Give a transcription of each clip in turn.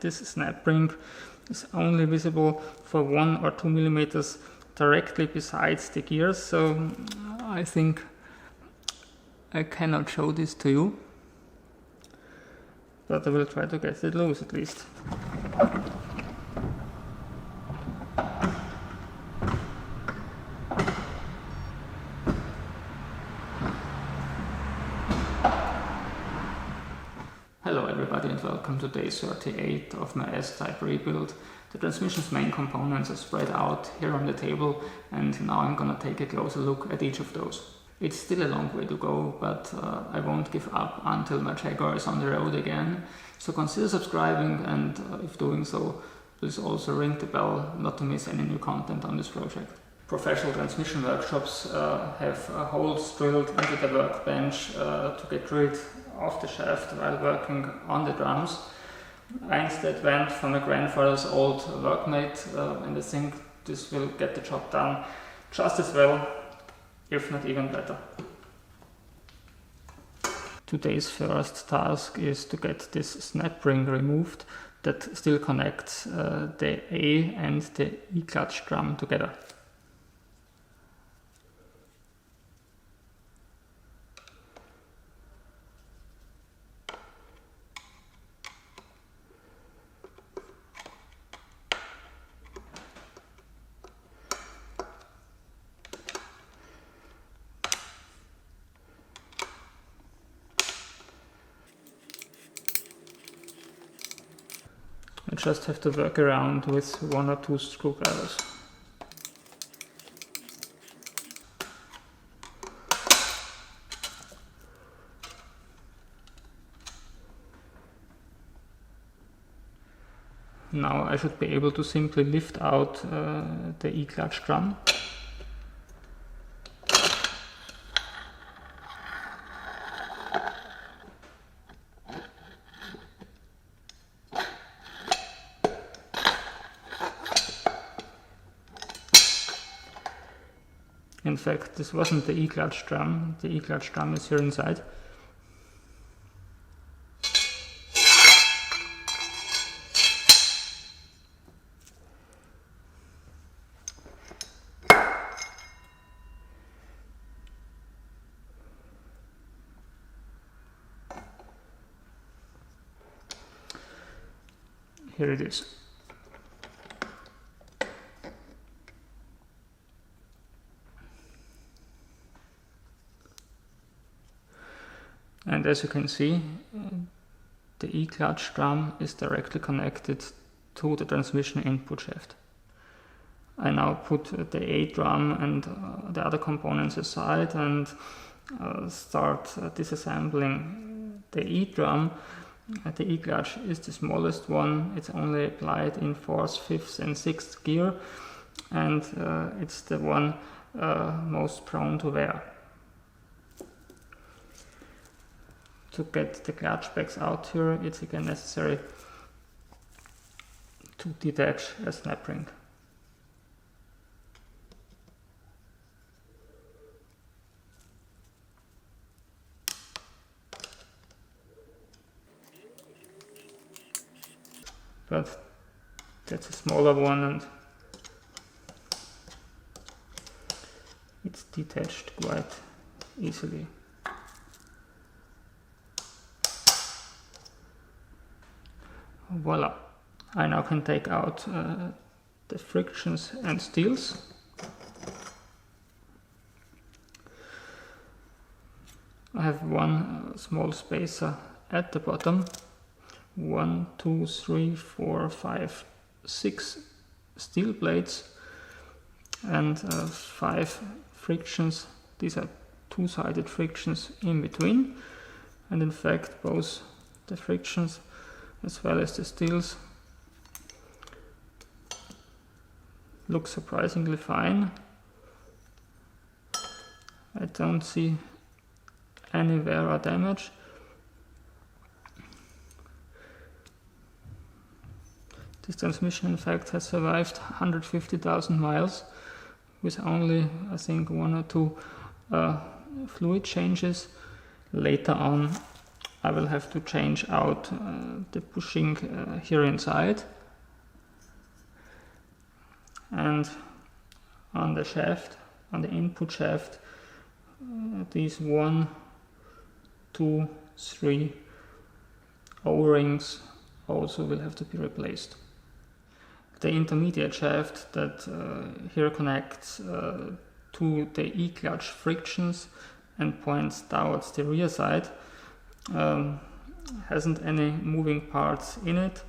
This snap ring is only visible for 1 or 2 millimeters directly besides the gears, so I think I cannot show this to you, but I will try to get it loose at least. Hello everybody and welcome to day 38 of my S-Type rebuild. The transmission's main components are spread out here on the table, and now I'm gonna take a closer look at each of those. It's still a long way to go, but I won't give up until my Jaguar is on the road again. So consider subscribing, and if doing so, please also ring the bell not to miss any new content on this project. Professional transmission workshops have holes drilled into the workbench to get rid of the shaft while working on the drums. I instead went for my grandfather's old workmate, and I think this will get the job done just as well, if not even better. Today's first task is to get this snap ring removed that still connects the A and the E clutch drum together. I just have to work around with 1 or 2 screwdrivers. Now I should be able to simply lift out the E-clutch drum. In fact, this wasn't the E-clutch drum. The E-clutch drum is here inside. Here it is. And as you can see, the E-clutch drum is directly connected to the transmission input shaft. I now put the A drum and the other components aside and start disassembling the E drum. The E-clutch is the smallest one. It's only applied in 4th, 5th and 6th gear, and it's the one most prone to wear. To get the clutch bags out here, it's again necessary to detach a snap ring. But that's a smaller one and it's detached quite easily. Voila! I now can take out the frictions and steels. I have one small spacer at the bottom. 1, 2, 3, 4, 5, 6 steel plates and 5 frictions. These are two-sided frictions in between, and in fact both the frictions as well as the steels look surprisingly fine. I don't see any wear or damage. This transmission in fact has survived 150,000 miles with only, I think, 1 or 2 fluid changes. Later on I will have to change out the bushing here inside, and on the shaft, on the input shaft, these 1, 2, 3 O-rings also will have to be replaced. The intermediate shaft that here connects to the E-clutch frictions and points towards the rear side hasn't any moving parts in it.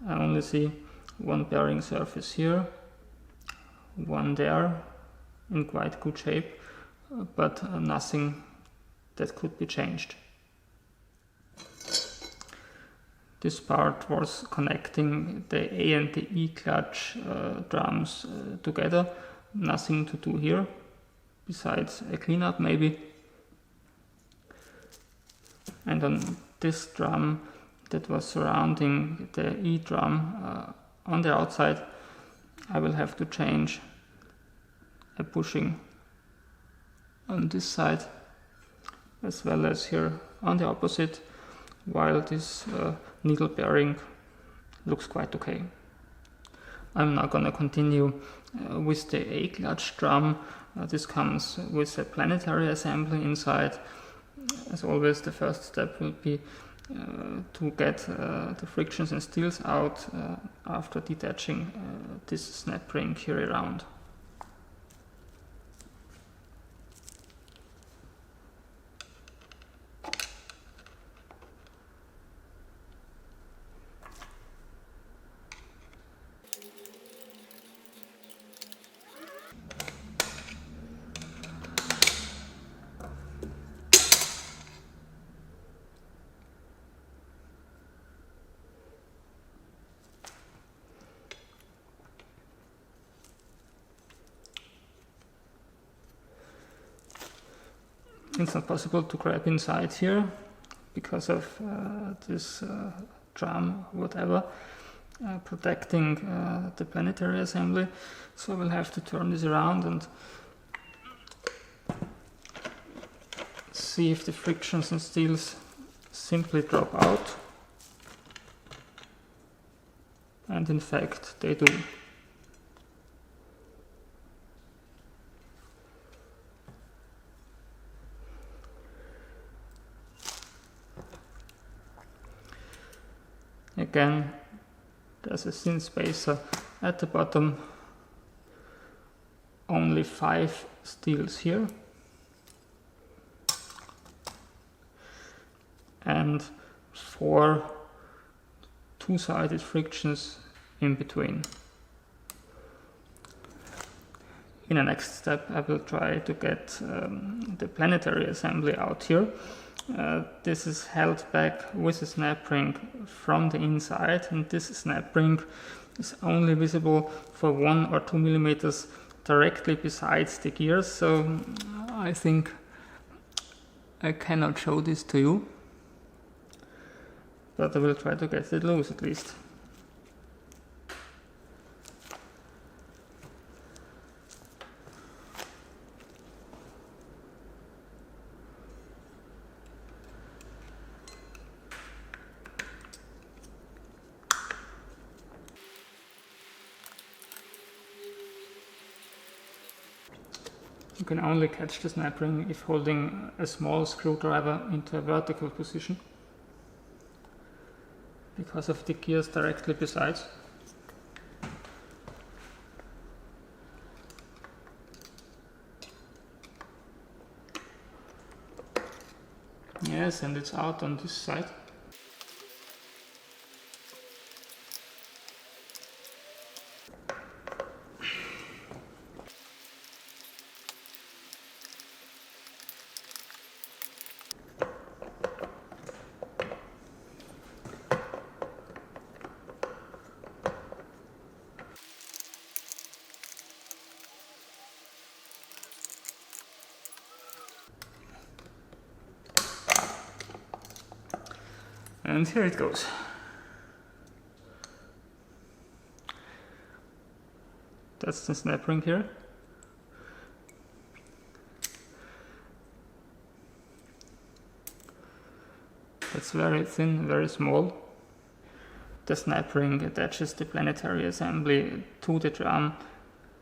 I only see one bearing surface here, one there in quite good shape, but nothing that could be changed. This part was connecting the A and the E clutch drums together. Nothing to do here, besides a cleanup maybe. And on this drum that was surrounding the E drum on the outside, I will have to change a bushing on this side, as well as here on the opposite, while this needle bearing looks quite okay. I'm now gonna continue with the A clutch drum. This comes with a planetary assembly inside. As always, the first step will be to get the frictions and steels out after detaching this snap ring here around. It's not possible to grab inside here because of this drum, whatever, protecting the planetary assembly. So we'll have to turn this around and see if the frictions and steels simply drop out. And in fact, they do. Again, there's a thin spacer at the bottom, only 5 steels here, and 4 two-sided frictions in between. In the next step, I will try to get the planetary assembly out here. This is held back with a snap ring from the inside, and this snap ring is only visible for 1 or 2 millimeters directly besides the gears, so I think I cannot show this to you, but I will try to get it loose at least. You can only catch the snap ring if holding a small screwdriver into a vertical position because of the gears directly beside. Yes, and it's out on this side. And here it goes. That's the snap ring here. It's very thin, very small. The snap ring attaches the planetary assembly to the drum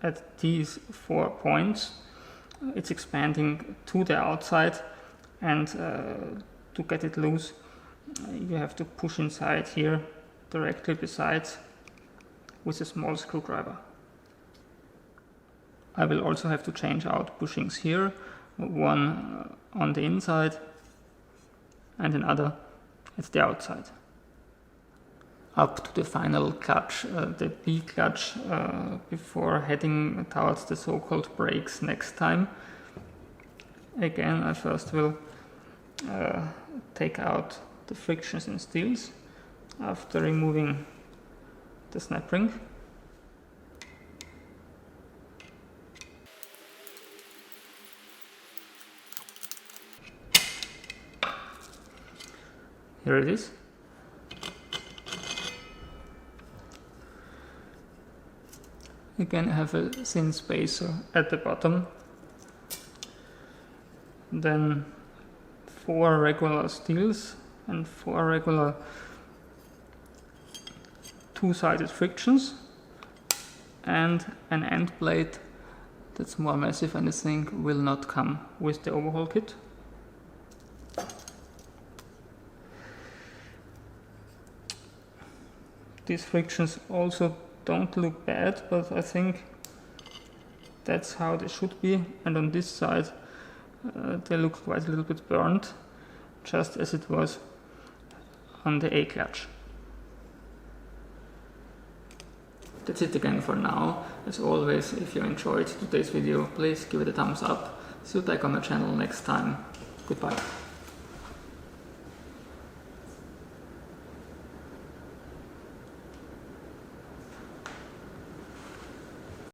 at these 4 points. It's expanding to the outside, and to get it loose you have to push inside here directly beside with a small screwdriver. I will also have to change out bushings here, one on the inside and another at the outside. Up to the final clutch, the B clutch, before heading towards the so-called brakes next time. Again, I first will take out the frictions and steels after removing the snap ring. Here it is. Again, I have a thin spacer at the bottom. Then 4 regular steels and 4 regular two-sided frictions, and an end plate that's more massive and I think will not come with the overhaul kit. These frictions also don't look bad, but I think that's how they should be, and on this side they look quite a little bit burnt, just as it was on the A clutch. That's it again for now. As always, if you enjoyed today's video, please give it a thumbs up. See you back on my channel next time. Goodbye.